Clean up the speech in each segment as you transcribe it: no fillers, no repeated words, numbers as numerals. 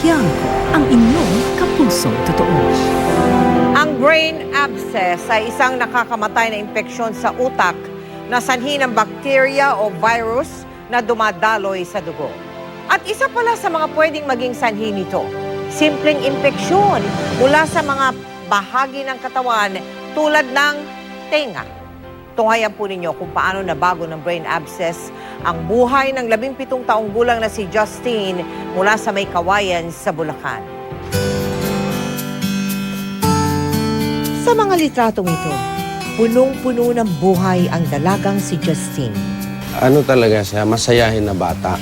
Tiangco, ang inyong kapusong totoo. Ang brain abscess ay isang nakakamatay na impeksyon sa utak na sanhi ng bakterya o virus na dumadaloy sa dugo. At isa pala sa mga pwedeng maging sanhi nito, simpleng impeksyon mula sa mga bahagi ng katawan tulad ng tenga. Tunghayan po ninyo kung paano nabago ng brain abscess ang buhay ng 17 taong gulang na si Justine mula sa May Kawayan sa Bulacan. Sa mga litratong ito, punong-puno ng buhay ang dalagang si Justine. Ano talaga siya, masayahin na bata.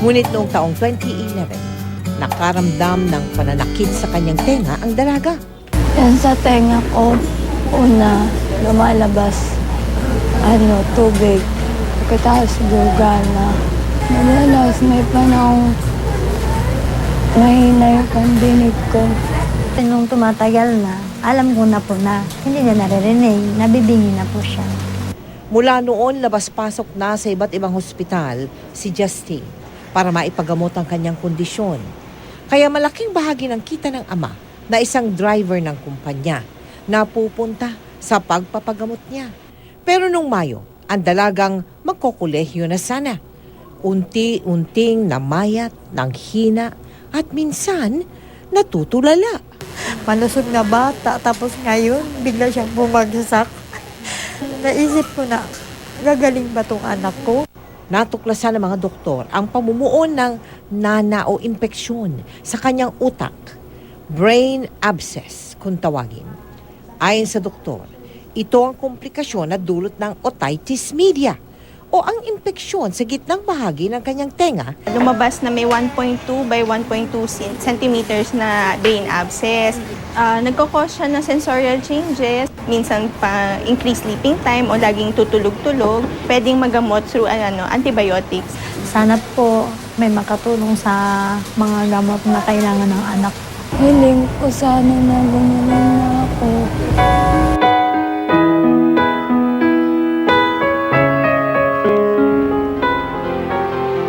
Ngunit noong taong 2011, nakaramdam ng pananakit sa kanyang tenga ang dalaga. Yan sa tenga ko, una, lumalabas, tubig. Pagkatapos gugana. Madalas may panahon, mahina yung pandinig ko. Nung tumatagal na, alam ko na po na hindi niya naririnig, nabibingi na po siya. Mula noon, labas-pasok na sa iba't ibang hospital si Justine para maipagamot ang kanyang kondisyon. Kaya malaking bahagi ng kita ng ama na isang driver ng kumpanya na pupunta sa pagpapagamot niya. Pero nung Mayo, ang dalagang magkokolehyo na sana. Unti-unting namayat ng hina at minsan natutulala. Malusog na bata, tapos ngayon, bigla siyang bumagsak. Naisip ko na, gagaling ba tong anak ko? Natuklasan ng mga doktor ang pamumuo ng nana o impeksyon sa kanyang utak, brain abscess kung tawagin. Ayon sa doktor, ito ang komplikasyon na dulot ng otitis media o ang impeksyon sa gitnang bahagi ng kanyang tenga. Lumabas na may 1.2 by 1.2 centimeters na brain abscess. Nagkakos siya ng sensorial changes, minsan pa increased sleeping time o laging tutulog-tulog. Pwedeng magamot through antibiotics. Sana po may makatulong sa mga gamot na kailangan ng anak. Hiling ko sana na gumaling na ako.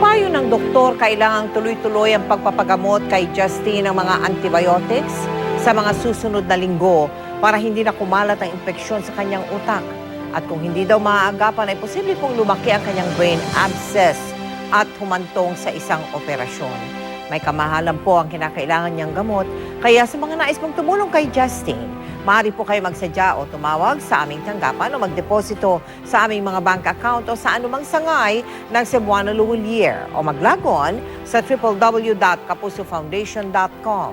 Payo ng doktor, kailangang tuloy-tuloy ang pagpapagamot kay Justine ng mga antibiotics sa mga susunod na linggo para hindi na kumalat ang impeksyon sa kanyang utak. At kung hindi daw maaagapan ay posible pong lumaki ang kanyang brain abscess at humantong sa isang operasyon. May kamahalan po ang kinakailangan niyang gamot, kaya sa mga nais mong tumulong kay Justine, maaari po kayo magsadya o tumawag sa aming tanggapan o magdeposito sa aming mga bank account o sa anumang sangay ng Cebuano Luwilier o maglagon sa www.kapusofoundation.com.